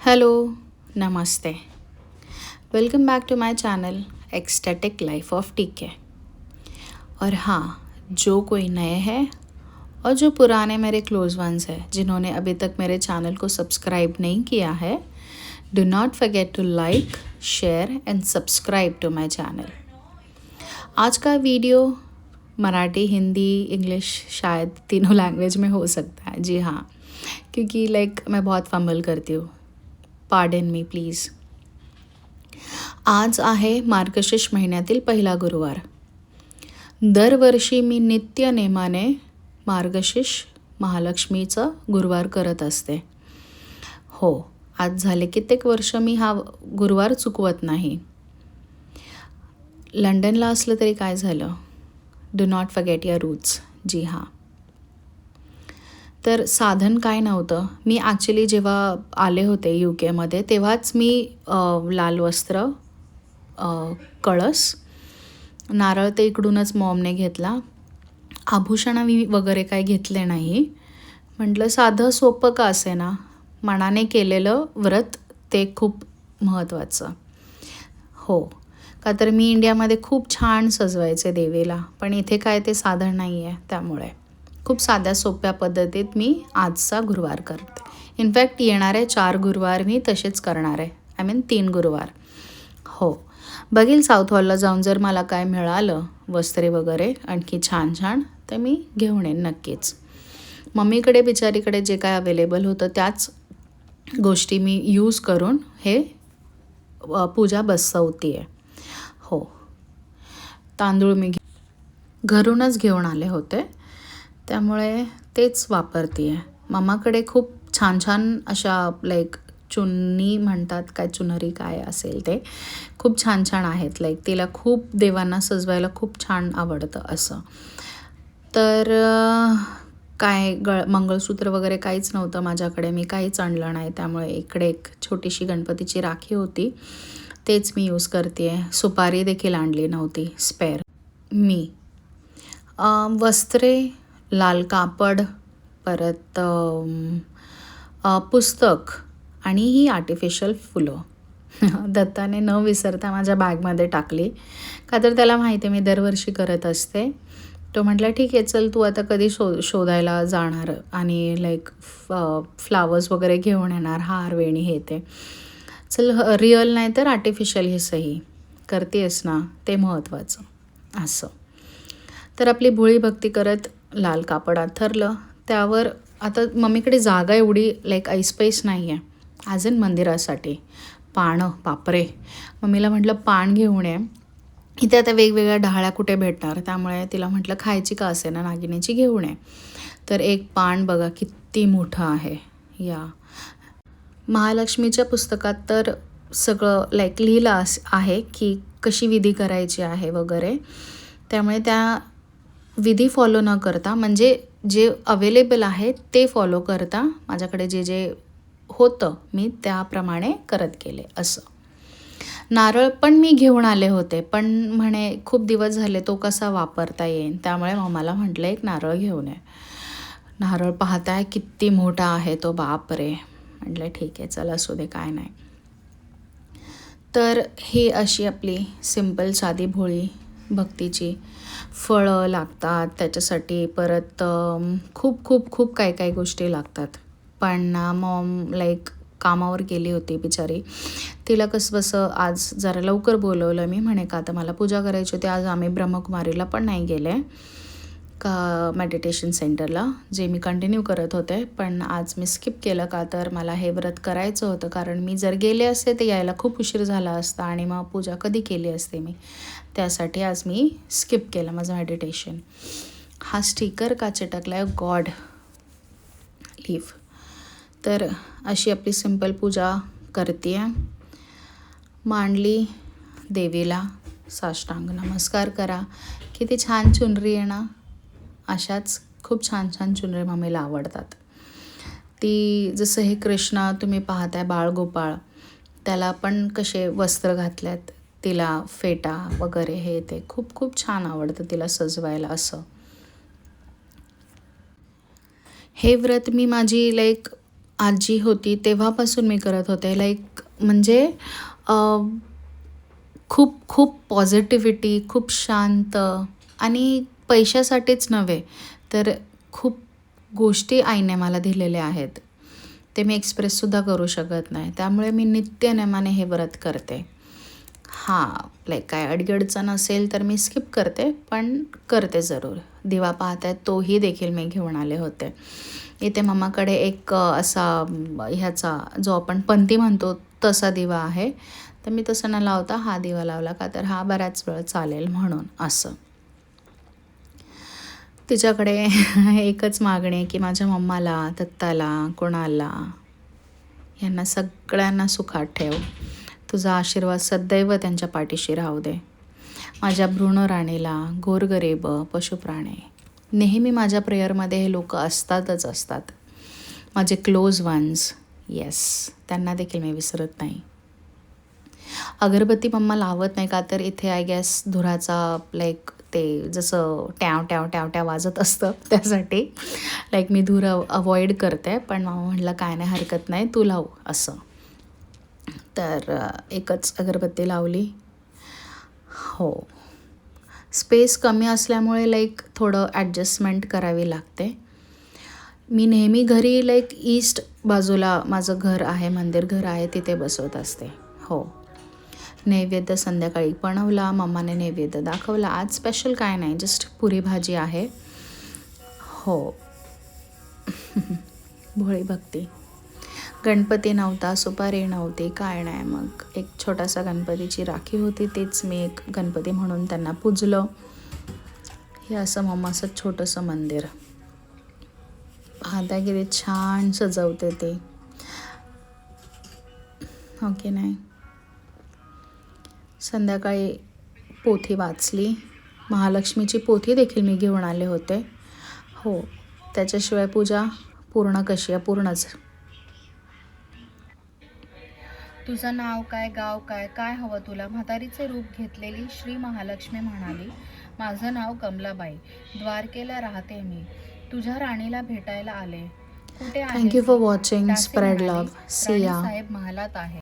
Hello, नमस्ते। Welcome back to my channel ecstatic life of TK. और हाँ, जो कोई नए हैं और जो पुराने मेरे क्लोज वंस हैं जिन्होंने अभी तक मेरे चैनल को सब्सक्राइब नहीं किया है, do not forget to like, share and subscribe to my channel. आज का वीडियो मराठी, हिंदी, इंग्लिश शायद तीनों लैंग्वेज में हो सकता है। जी हाँ, क्योंकि मैं बहुत फंबल करती हूँ। Pardon me please. आज आहे मार्गशीर्ष महिन्यातील पहिला गुरुवार। दरवर्षी मी नित्य नेमाने मार्गशीर्ष महालक्ष्मीचं गुरुवार करत असते। हो, आज झाले कित्येक वर्ष मी हा गुरुवार चुकवत नाही। लंडनला असलं तरी काय झालं, do not forget your roots. जी हां, तर साधन काय नव्हतं. मी ॲक्च्युली जेव्हा आले होते UK तेव्हाच मी लाल वस्त्र, कळस, नारळ ते इकडूनच मॉमने घेतला. आभूषणं मी वगैरे काही घेतले नाही. म्हटलं साधं सोपं का असेना, मनाने केलेलं व्रत ते खूप महत्त्वाचं. हो, का तर मी इंडियामध्ये खूप छान सजवायचे देवीला, पण इथे काय ते साधन नाही आहे. त्यामुळे खूप साध्या सोप्या पद्धतीत मी आजचा गुरुवार करते. इनफॅक्ट येणारे 4 गुरुवार मी तसेच करणार आहे. 3 गुरुवार. हो, बघील साऊथ हॉलला जाऊन जर मला काय मिळालं वस्त्रे वगैरे आणखी छान छान तर मी घेऊन येईन नक्कीच. मम्मीकडे बिचारीकडे जे काय अवेलेबल होतं त्याच गोष्टी मी यूज करून हे पूजा बसवते आहे. हो, तांदूळ मी घरूनच घेऊन आले होते, त्यामुळे तेच वापरते आहे. मम्माकडे खूप छान छान अशा चुन्नी म्हणतात, काय चुनरी काय असेल ते खूप छान छान आहेत. तिला खूप देवांना सजवायला खूप छान आवडतं असं. तर काय मंगळसूत्र वगैरे काहीच नव्हतं माझ्याकडे, मी काहीच आणलं नाही. त्यामुळे इकडे एक छोटीशी गणपतीची राखी होती, तेच मी यूज करते आहे. सुपारी देखील आणली नव्हती स्पेअर मी. वस्त्रे, लाल कापड, परत पुस्तक आणि ही आर्टिफिशियल फुलं दत्ताने न विसरता माझ्या बॅगमध्ये टाकली, का तर त्याला माहिती आहे मी दरवर्षी करत असते. तो म्हटला ठीक आहे चल, तू आता कधी शोधायला जाणार आणि फ्लावर्स वगैरे घेऊन येणार, हार वेणी हे ते, चल रिअल नाही तर आर्टिफिशियल हे सही करतेस ना, ते महत्त्वाचं असं. तर आपली भोळी भक्ती करत लाल कापड आथरलं. त्यावर आता मम्मीकडे जागा एवढी ऐसपैस नाही आहे ॲज इन मंदिरासाठी. पानं, बापरे, मम्मीला म्हटलं पान घेऊन ये. इथे आता वेगवेगळ्या डहाळ्या कुठे भेटणार, त्यामुळे तिला म्हटलं खायची का असे ना नागिनीची घेऊन ये. तर एक पान बघा किती मोठं आहे. या महालक्ष्मीच्या पुस्तकात तर सगळं लिहिलं आहे की कशी विधी करायची आहे वगैरे. त्यामुळे त्या विधी फॉलो न करता, म्हणजे जे अवेलेबल आहे ते फॉलो करता माझ्याकडे जे जे होतं मी त्याप्रमाणे करत गेले असं. नारळ पण मी घेऊन आले होते, पण म्हणे खूप दिवस झाले तो कसा वापरता येईल, त्यामुळे मम्माला म्हटलं एक नारळ घेऊन ये. नारळ पाहताय किती मोठा आहे तो, बाप रे. म्हटलं ठीक आहे चल असू दे, काय नाही. तर ही अशी आपली सिंपल साधी भोळी भक्तीची. फळं लागतात त्याच्यासाठी, परत खूप खूप खूप काय काय गोष्टी लागतात. पण मॉम कामावर गेली होती बिचारी, तिला कसं आज जरा लवकर बोलवलं. मी म्हणे का तर मला पूजा करायची होती. आज आम्ही ब्रह्मकुमारीला पण नाही गेले का मेडिटेशन सेंटरला, जे मी कंटिन्यू करत होते, पण आज मी स्किप केलं का तर मला हे व्रत करायचं होतं. कारण मी जर गेले असते ते यायला खूप उशीर झाला असता आणि मग पूजा कधी केली असते मी. त्यासाठी आज मी स्किप केलं माझं मेडिटेशन. हा स्टिकर का चिटकला आहे, गॉड लीव. तर अशी आपली सिंपल पूजा करते आहे. मांडली देवीला, साष्टांग नमस्कार करा. किती छान चुनरी आहे ना, अशाच खूप छान छान चुनरी मम्मीला आवडतात. ती जसं हे कृष्ण तुम्ही पाहताय बाळगोपाळ, त्याला पण कसे वस्त्र घातल्यात, तिला फेटा वगैरे हे ते खूप खूप छान आवडतं तिला सजवायला असं. हे व्रत मी माझी आजी होती तेव्हापासून मी करत होते. लाईक म्हणजे अ, खूप खूप पॉझिटिव्हिटी, खूप शांत आणि पैशासाठीच नव्हे, तर खूप गोष्टी आईने मला दिलेल्या आहेत. ते मी एक्सप्रेससुद्धा करू शकत नाही. त्यामुळे मी नित्यनेमाने हे व्रत करते. हां, लाईक काय अडी-अडचण असेल तर मी स्किप करते, पण करते जरूर. दिवा पाहतायत तोही देखील मी घेऊन आले होते. इथे मम्माकडे एक असा ह्याचा जो आपण पंती म्हणतो तसा दिवा आहे. तर मी तसं न लावता हा दिवा लावला का तर हा बराच वेळ चालेल म्हणून असं. तिच्याकडे एकच मागणी आहे की माझ्या मम्माला, दत्ताला, कुणालला यांना सगळ्यांना सुखात ठेव. तुझा आशीर्वाद सदैव त्यांच्या पाठीशी राहू दे. माझ्या भ्रूणराणीला, गोरगरीब, पशुप्राणी नेहमी माझ्या प्रेयरमध्ये हे लोक असतातच असतात. माझे क्लोज वन्स, येस, त्यांना देखील मी विसरत नाही. अगरबत्ती मम्मा लावत नाही का तर इथे आय गेस धुराचा लाईक ते जसं ट्याव ट्याव ट्याव ट्याव वाजत असतं त्यासाठी लाईक मी धूर अवॉइड करते. पण मामा म्हटलं काय नाही हरकत नाही तू लाव असं. तर एकच अगरबत्ती लावली. हो, स्पेस कमी असल्यामुळे लाईक थोडं ॲडजस्टमेंट करावी लागते. मी नेहमी घरी लाईक ईस्ट बाजूला माझं घर आहे, मंदिर घर आहे, तिथे बसवत असते. हो, नैवेद्य संध्याकाळी बनवला, मम्माने नैवेद्य दाखवला. आज स्पेशल काय नाही, जस्ट पुरी भाजी आहे. हो. भोळी भक्ती. गणपती नव्हता, सुपारी नव्हती, काय नाही. मग एक छोटासा गणपतीची राखी होती, तेच मी एक गणपती म्हणून त्यांना पूजलं. हे असं मम्माचं छोटंसं मंदिर. पाहता किती छान सजवते ते, हो की नाही. संध्याकाळी पोथी वाचली. महालक्ष्मीची पोथी देखील मी घेऊन आले होते. हो, त्याच्याशिवाय पूजा पूर्ण कशी आहे, पूर्णच. तुझं नाव काय, गाव काय, काय हवं तुला. म्हातारीचे रूप घेतलेली श्री महालक्ष्मी म्हणाली, माझं नाव कमलाबाई, द्वारकेला राहते मी, तुझ्या राणीला भेटायला आले. कुठे आहे? Thank you for watching. Spread love. See ya. साहेब महालात आहे.